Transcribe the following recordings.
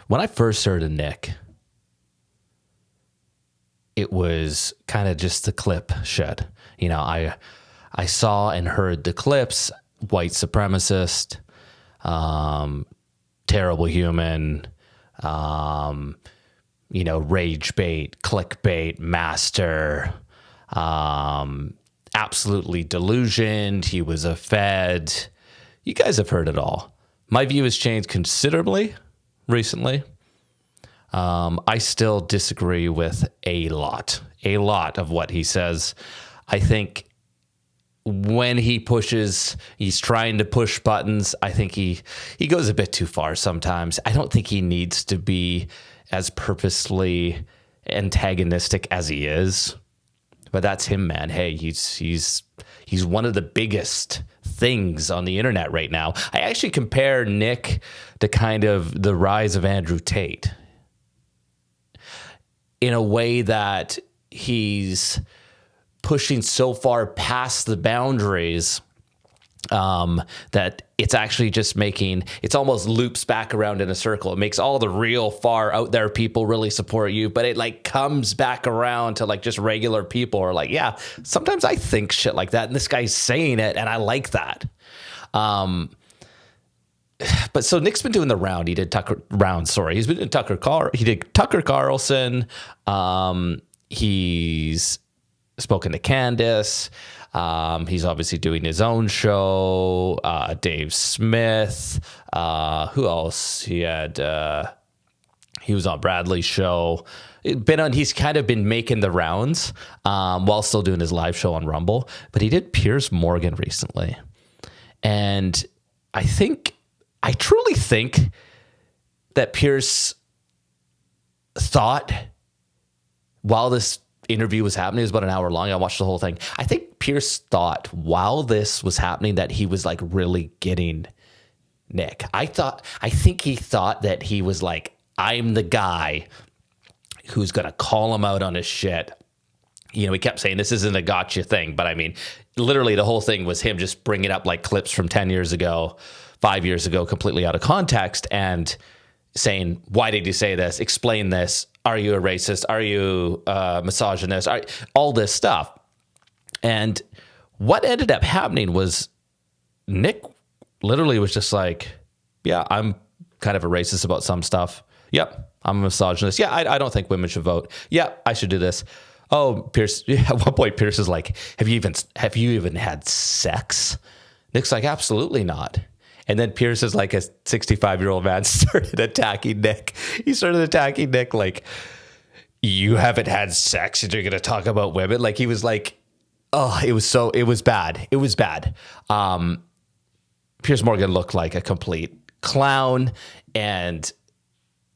When I first heard of Nick, it was kind of just the clip shit. You know, I saw and heard the clips, white supremacist, terrible human, rage bait, clickbait, master, absolutely delusioned. He was a fed. You guys have heard it all. My view has changed considerably recently. I still disagree with a lot of what he says. I think when he's trying to push buttons. I think he goes a bit too far sometimes. I don't think he needs to be as purposely antagonistic as he is, but that's him, man. Hey, he's one of the biggest things on the internet right now. I actually compare Nick to kind of the rise of Andrew Tate in a way that he's pushing so far past the boundaries that it's actually just it's almost loops back around in a circle. It makes all the real far out there people really support you, but it like comes back around to like just regular people are like, yeah, sometimes I think shit like that. And this guy's saying it. And I like that. But so Nick's been doing the round. He did He's been doing he did Tucker Carlson. He's spoken to Candace. He's obviously doing his own show. Dave Smith. Who else? He was on Bradley's show. He's kind of been making the rounds while still doing his live show on Rumble. But he did Piers Morgan recently. And I truly think that Piers thought while this interview was happening, it was about an hour long. I watched the whole thing. I think Piers thought while this was happening that he was like really getting Nick. I think he thought that he was like, I'm the guy who's going to call him out on his shit. You know, he kept saying this isn't a gotcha thing, but I mean, literally the whole thing was him just bringing up like clips from 10 years ago, 5 years ago, completely out of context and saying, why did you say this? Explain this. Are you a racist? Are you a misogynist? All this stuff. And what ended up happening was Nick literally was just like, yeah, I'm kind of a racist about some stuff. Yep, I'm a misogynist. Yeah, I don't think women should vote. Yeah, I should do this. Oh, Piers, at one point, Piers is like, have you even had sex? Nick's like, absolutely not. And then Piers is like a 65-year-old man started attacking Nick. He started attacking Nick like, you haven't had sex and you're going to talk about women? Like he was like, oh, it was bad. It was bad. Piers Morgan looked like a complete clown. And,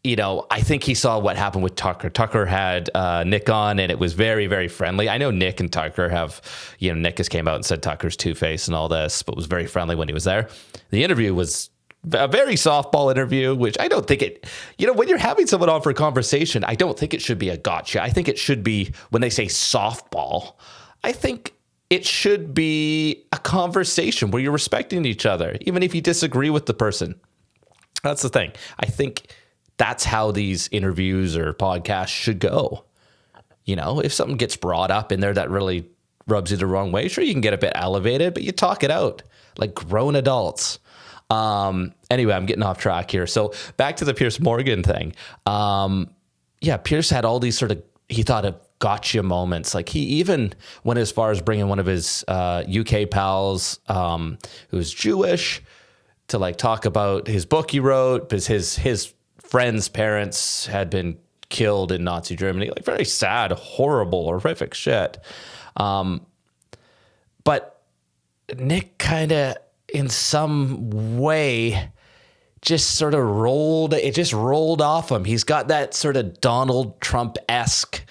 you know, I think he saw what happened with Tucker. Tucker had Nick on and it was very, very friendly. I know Nick and Tucker have, Nick has came out and said Tucker's two-faced and all this, but was very friendly when he was there. The interview was a very softball interview, which I don't think when you're having someone on for a conversation, I don't think it should be a gotcha. I think it should be, when they say softball, I think it should be a conversation where you're respecting each other, even if you disagree with the person. That's the thing. I think that's how these interviews or podcasts should go. You know, if something gets brought up in there that really rubs you the wrong way, sure, you can get a bit elevated, but you talk it out like grown adults. Anyway, I'm getting off track here. So back to the Piers Morgan thing. Piers had all these he thought of gotcha moments. Like he even went as far as bringing one of his UK pals who's Jewish to like talk about his book he wrote, because his friend's parents had been killed in Nazi Germany. Like very sad, horrible, horrific shit. But Nick kind of, in some way, just sort of rolled off him. He's got that sort of Donald Trump-esque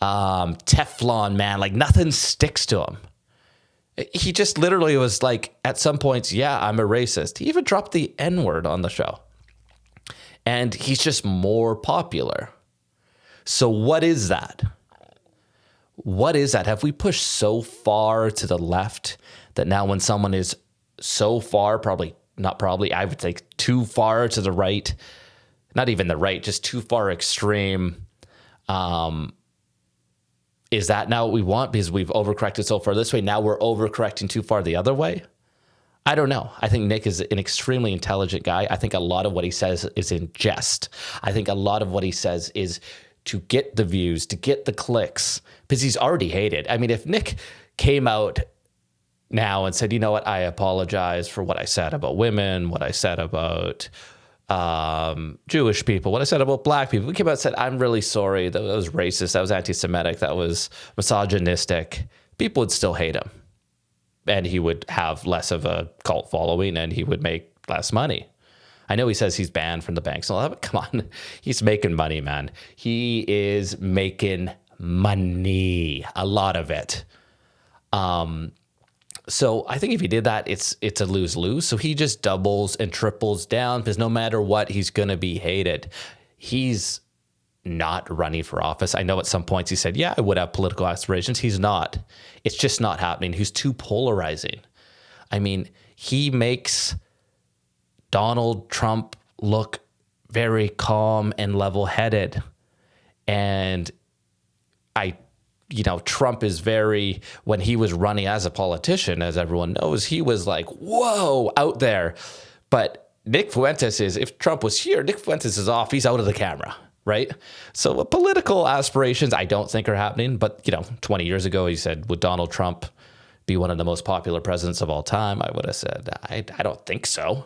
Teflon man, like nothing sticks to him. He just literally was like, at some points, yeah, I'm a racist. He even dropped the N-word on the show. And he's just more popular. So what is that? What is that? Have we pushed so far to the left that now when someone is so far, I would say too far to the right, not even the right, just too far extreme. Is that now what we want? Because we've overcorrected so far this way. Now we're overcorrecting too far the other way. I don't know. I think Nick is an extremely intelligent guy. I think a lot of what he says is in jest. I think a lot of what he says is to get the views, to get the clicks, because he's already hated. I mean, if Nick came out now and said, you know what, I apologize for what I said about women, what I said about Jewish people, what I said about black people. We came out and said, I'm really sorry. That was racist. That was anti-Semitic. That was misogynistic. People would still hate him. And he would have less of a cult following and he would make less money. I know he says he's banned from the banks and all that, but come on, he's making money, man. He is making money, a lot of it. So I think if he did that, it's a lose-lose. So he just doubles and triples down because no matter what, he's going to be hated. He's not running for office. I know at some points he said, yeah, I would have political aspirations. He's not. It's just not happening. He's too polarizing. I mean, he makes Donald Trump look very calm and level-headed. And Trump is very, when he was running as a politician, as everyone knows, he was like, whoa, out there. But Nick Fuentes is, if Trump was here, Nick Fuentes is off. He's out of the camera, right? So political aspirations, I don't think are happening. But, 20 years ago, he said, would Donald Trump be one of the most popular presidents of all time? I would have said, I don't think so.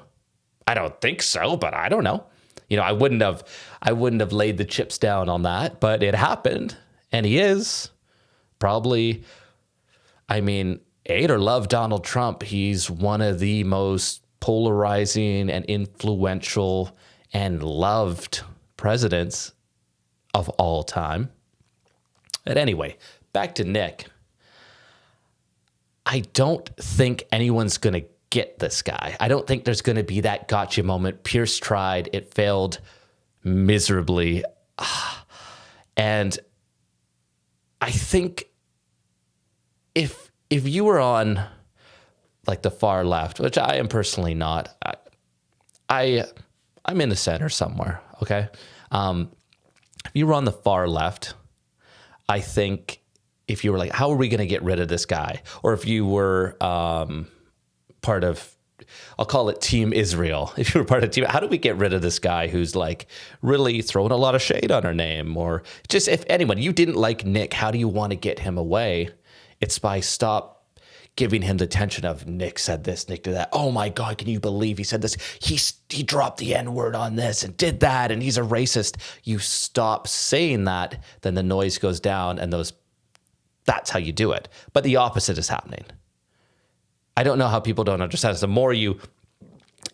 I don't think so, but I don't know. I wouldn't have laid the chips down on that, but it happened. And he is probably, hate or love Donald Trump. He's one of the most polarizing and influential and loved presidents of all time. But anyway, back to Nick. I don't think anyone's going to get this guy. I don't think there's going to be that gotcha moment. Piers tried. It failed miserably. And I think if you were on like the far left, which I am personally not, I'm in the center somewhere, okay? If you were on the far left, I think if you were like, how are we going to get rid of this guy? Or if you were part of, I'll call it Team Israel. If you were part of Team, how do we get rid of this guy who's like really throwing a lot of shade on our name? Or just if anyone, you didn't like Nick, how do you want to get him away? It's by stop giving him the attention of Nick said this, Nick did that. Oh my God, can you believe he said this? He dropped the N-word on this and did that, and he's a racist. You stop saying that, then the noise goes down, and that's how you do it. But the opposite is happening. I don't know how people don't understand this. The more in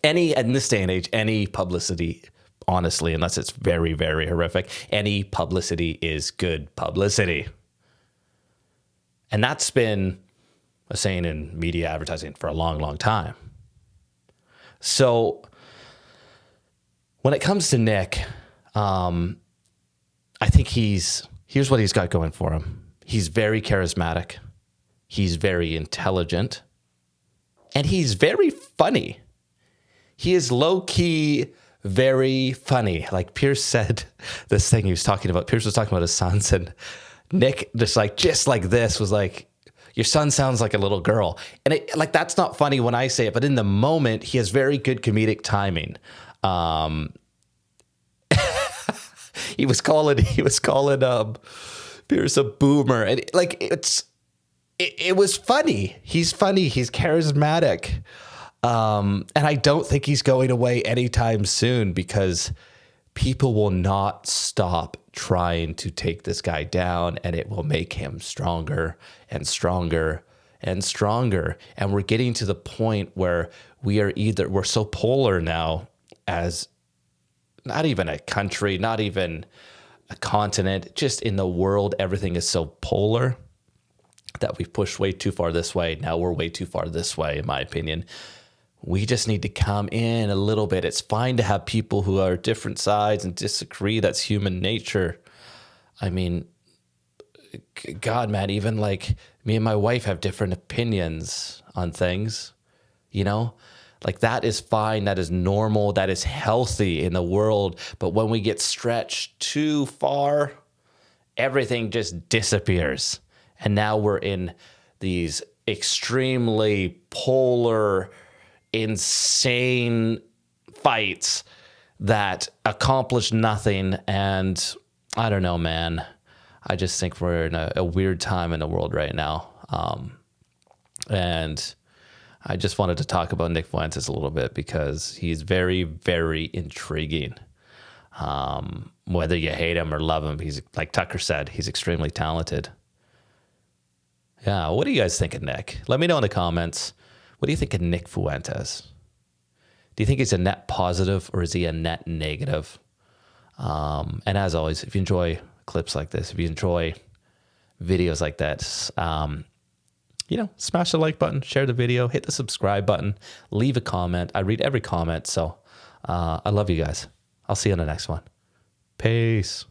this day and age, any publicity, honestly, unless it's very, very horrific, any publicity is good publicity. And that's been a saying in media advertising for a long, long time. So when it comes to Nick, I think here's what he's got going for him. He's very charismatic. He's very intelligent. And he's very funny. He is low-key very funny. Like Piers said this thing he was talking about. Piers was talking about his sons, and Nick just like this was like, your son sounds like a little girl. And that's not funny when I say it, but in the moment, he has very good comedic timing. He was calling Piers a boomer. And it was funny. He's funny. He's charismatic. And I don't think he's going away anytime soon because people will not stop trying to take this guy down, and it will make him stronger and stronger and stronger. And we're getting to the point where we're so polar now as not even a country, not even a continent, just in the world, everything is so polar that we've pushed way too far this way. Now we're way too far this way, in my opinion. We just need to come in a little bit. It's fine to have people who are different sides and disagree. That's human nature. I mean, God, man, even like me and my wife have different opinions on things, Like, that is fine. That is normal. That is healthy in the world. But when we get stretched too far, everything just disappears. And now we're in these extremely polar, insane fights that accomplish nothing. And I don't know, man. I just think we're in a weird time in the world right now. And I just wanted to talk about Nick Fuentes a little bit because he's very, very intriguing. Whether you hate him or love him, he's, like Tucker said, he's extremely talented. Yeah, what do you guys think of Nick? Let me know in the comments. What do you think of Nick Fuentes? Do you think he's a net positive or is he a net negative? And as always, if you enjoy clips like this, if you enjoy videos like that, smash the like button, share the video, hit the subscribe button, leave a comment. I read every comment. So I love you guys. I'll see you on the next one. Peace.